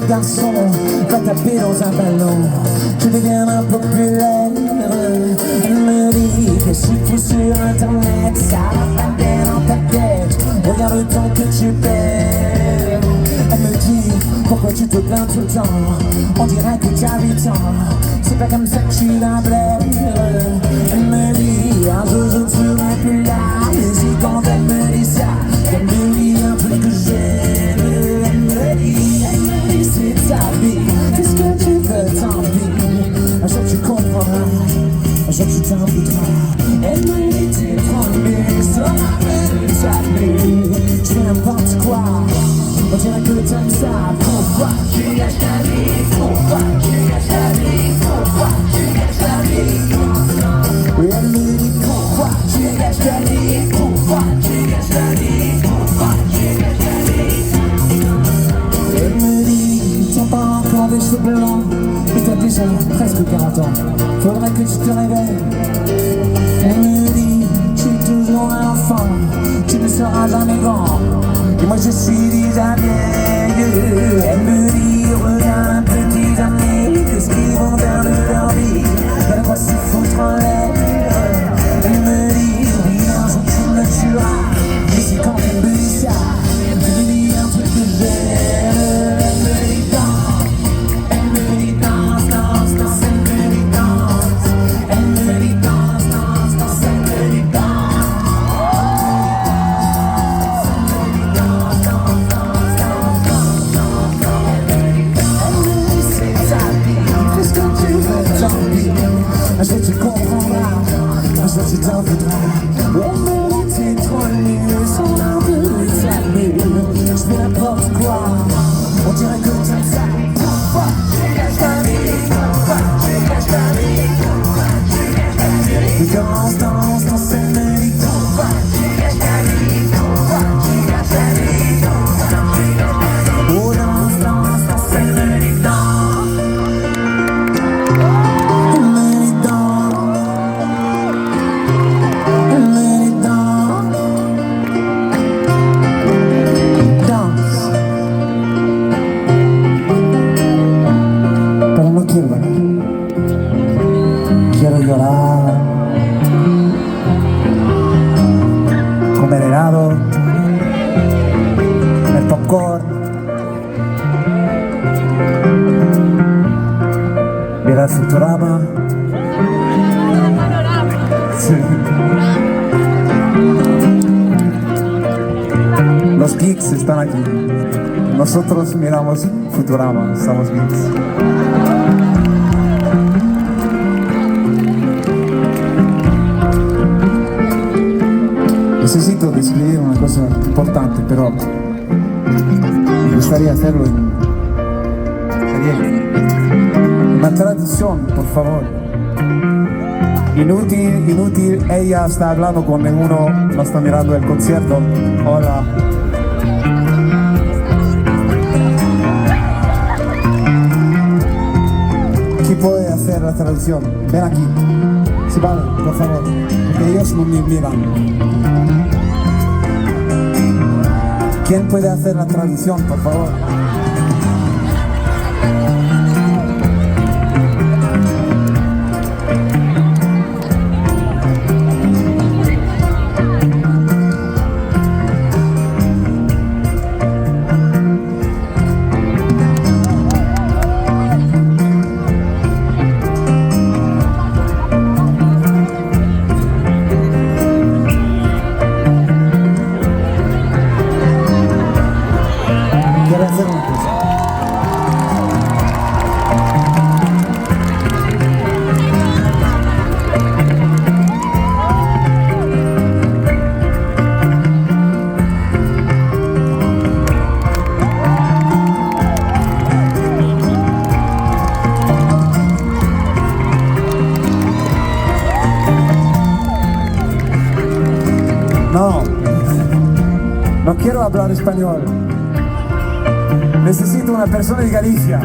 garçon va taper dans un ballon. Je deviens impopulaire. Elle me dit que si tout sur internet, ça va pas bien dans ta tête. Regarde le temps que tu perds. Elle me dit pourquoi tu te plains tout le temps. On dirait que t'as 8 ans. C'est pas comme ça que tu la blairs. Elle me dit un jour je ne serai plus là. Et si quand elle me dit ça, elle me dit un truc que j'aime. Elle me dit c'est ta vie. Fais ce que tu veux, tant pis. Un jour tu comprendras, un jour tu t'en voudras. Elle me dit t'es promis, ça m'appelle ta vie. Je fais n'importe quoi. On dirait que t'aimes ça. Pourquoi tu gâches ta vie? Pourquoi tu gâches ta vie? Pourquoi tu gâches ta vie? Oui, elle me dit pourquoi tu gâches ta vie? Pourquoi tu gâches ta vie? Pourquoi tu gâches ta vie? Elle me dit t'as pas encore des cheveux blancs et t'as déjà presque 40 ans. Faudrait que tu te réveilles. Elle me dit je suis toujours un enfant. Tu ne seras jamais grand. Et moi je suis déjà vieille. Elle me dit regarde petits amis, qu'est-ce qu'ils vont faire de leur vie? Elle va se foutre en l'air. Elle me dit oui un jour tu me tueras. Mais c'est quand elle me dit ça, je me dis un truc que j'aime. Elle me dit danse, elle me dit danse, danse, danse. Elle me dit danse, elle me dit danse, danse, danse. Elle me dit danse. Un jour tu comprendras, un jour tu t'en voudras. Elle me dit t'es trop nul, son art de s'allumer. Je fais n'importe quoi, on dirait que t'aimes ça. Pourquoi tu gâches ta vie? Pourquoi tu gâches ta vie? Pourquoi tu gâches ta vie? Danse, danse, danse, elle me dit pourquoi tu gâches ta vie? Pourquoi tu gâches ta vie? Oh danse, danse, danse, elle me dit danse. Quiero llorar comer helado, comer popcorn, mirar Futurama. Sí. Los geeks están aquí. Nosotros miramos Futurama, estamos geeks. Necesito describir una cosa importante, pero me gustaría hacerlo en una tradición, por favor. Inútil, ella está hablando con uno, no está mirando el concierto. Hola. ¿Quién puede hacer la traducción? Ven aquí. Sí, vale, por favor, porque ellos no me miran. ¿Quién puede hacer la traducción, por favor? No quiero hablar español. Necesito una persona de Galicia.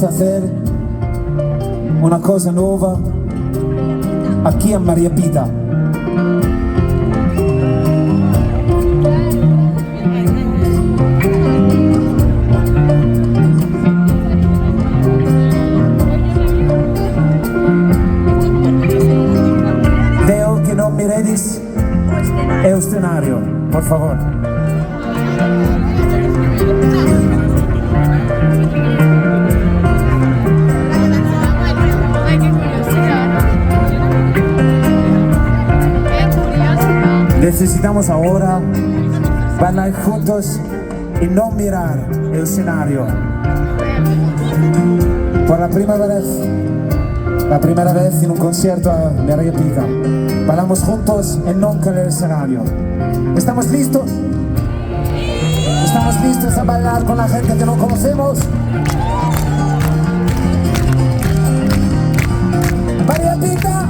a hacer una cosa nuova aquí en Maria Pita. Veo que no miredis el escenario, por favor. Necesitamos ahora bailar juntos y no mirar el escenario. Por la primera vez en un concierto a Maria Pita, bailamos juntos y nunca en el escenario. ¿Estamos listos? ¿Estamos listos a bailar con la gente que no conocemos? Maria Pita.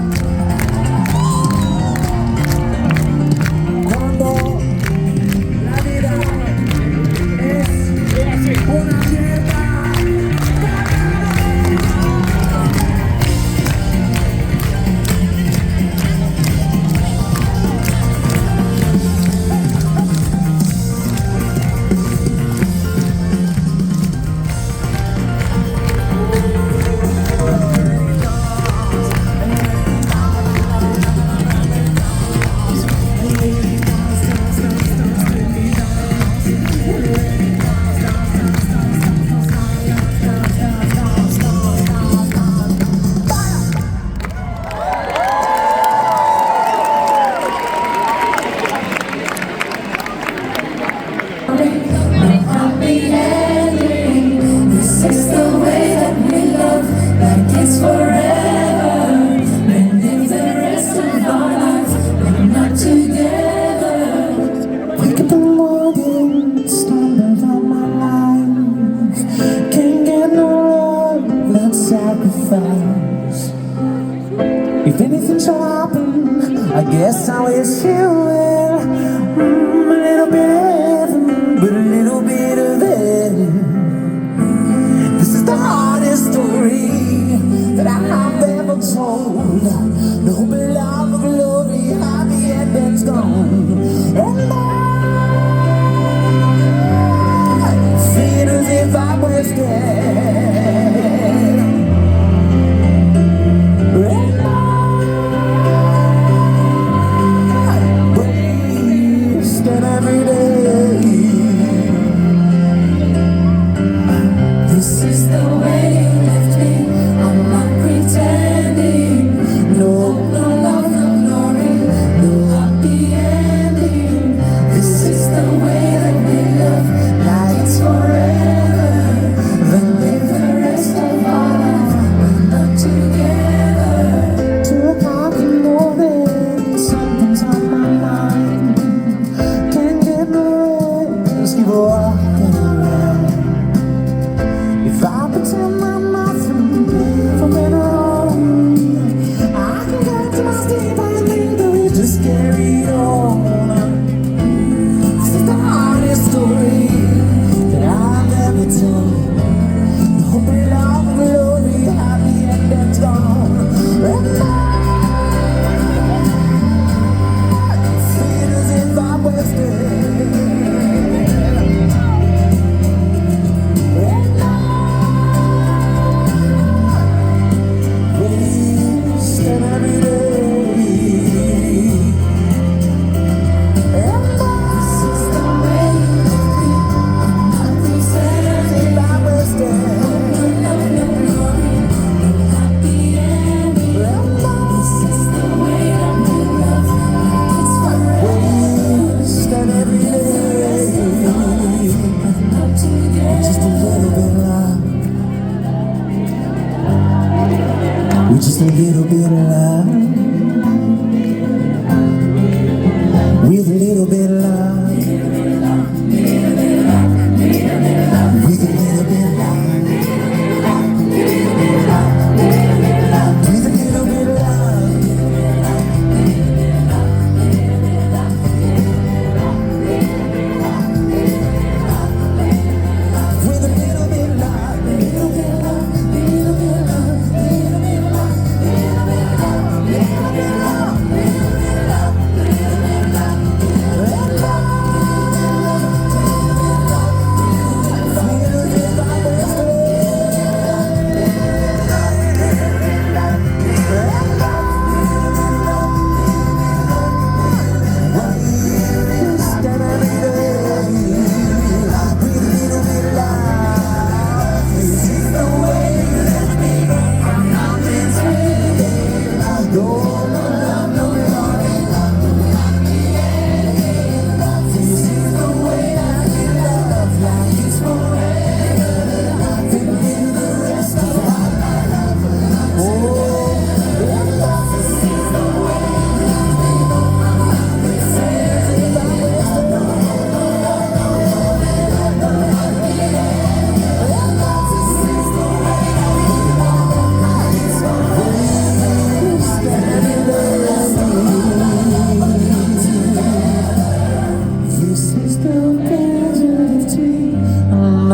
If anything shall happen, I guess I wish you well. A little bit of heaven, but a little bit of heaven. This is the hardest story that I have ever told. No love, glory, happy ending's gone. And I feel as if I was dead. Just a little bit of love, with a little bit of love, with a little bit of love, with a little bit of love. With a little bit of love,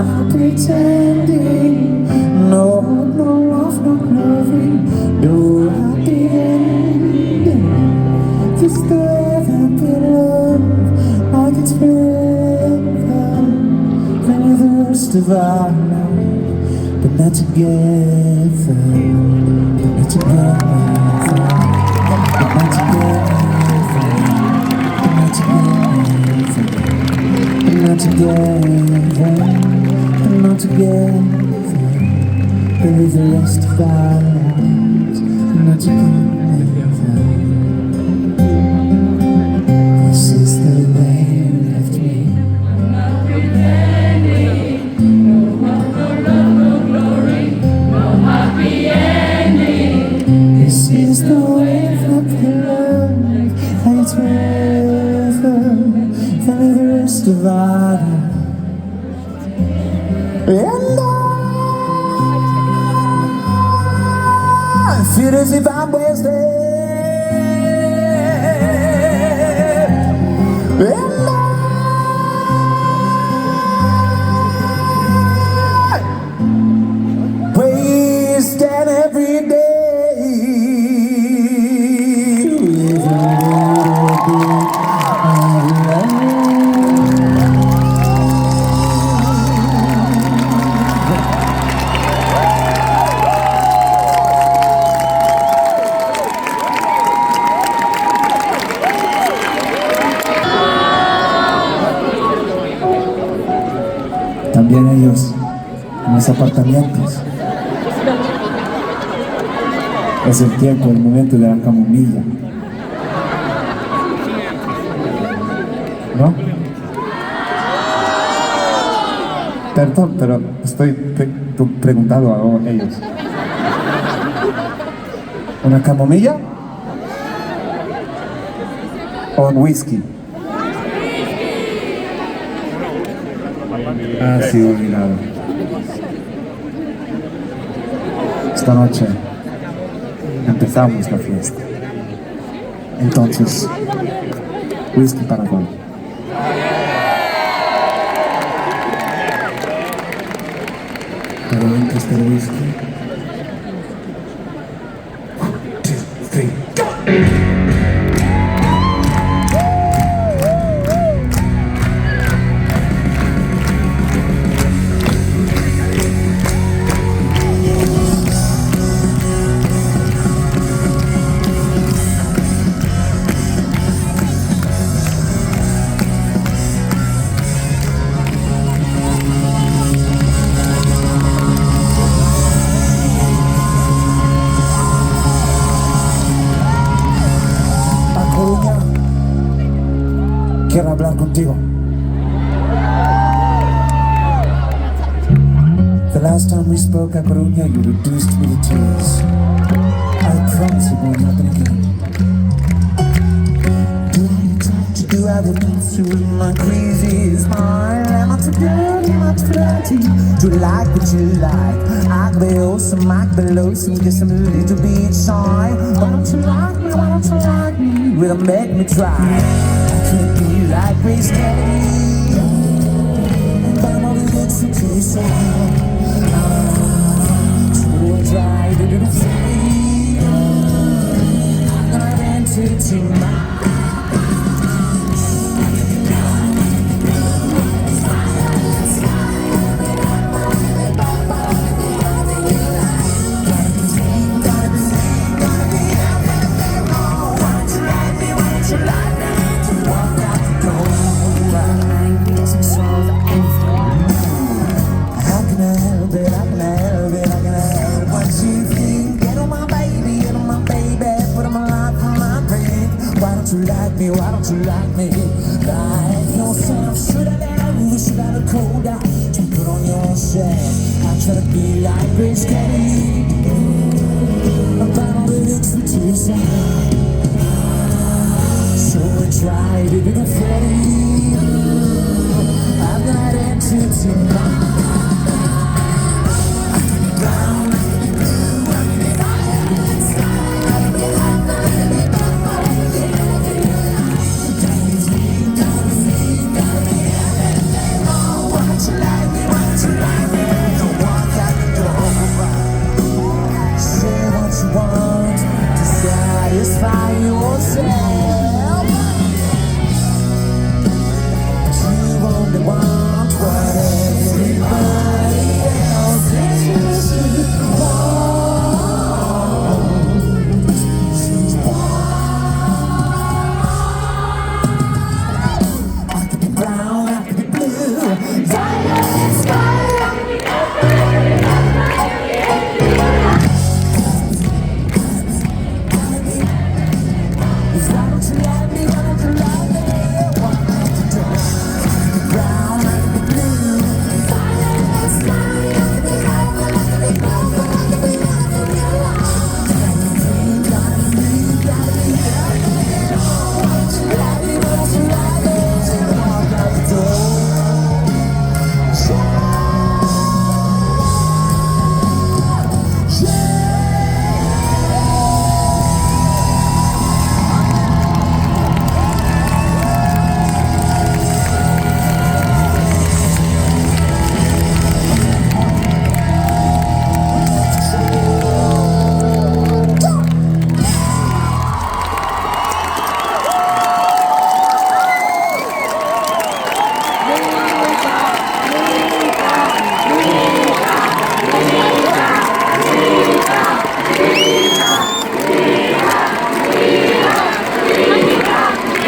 not pretending. No, no love, no glory, no happy ending. Just the way that we love, like it's forever. Then the rest of our life, but not together, but not together, but not together, but not together, but not together, but not together. There is the rest of our lives, but not together. This is the way you left me. This is the way that we love, and it's forever, for the rest of our lives. And I feel as if I'm wasted. And I wasted every day. También ellos en los apartamentos. Es el tiempo, el momento de la camomilla. ¿No? Perdón, pero estoy preguntando a ellos. ¿Una camomilla? ¿O un whisky? Ah, sí, olvidado. Esta noche empezamos la fiesta. Entonces, whisky para todos. Pero antes del whisky, 1, 2, 3, go! Quiero hablar contigo. The last time we spoke at Coruña, you reduced me to tears. I promise it won't happen again. Do I talk to you? I will dance you with my crazy smile. Am I too dirty? Am I too flirty? Do you like what you like? I could be awesome, I could be lonesome, guess I'm a little bit shy. Why don't you like me? Why don't you like me? Will make me try. Could be like Grace Kelly, but I'm only looking to your side. So I try to do the thing, and I enter to my. Why don't you like me? Like yourself, should I let you? Should I look colder? To put on your shirt. I try to be like Grace Kelly, but all the looks for tears. So I try to be the Freddy. I've got into tonight.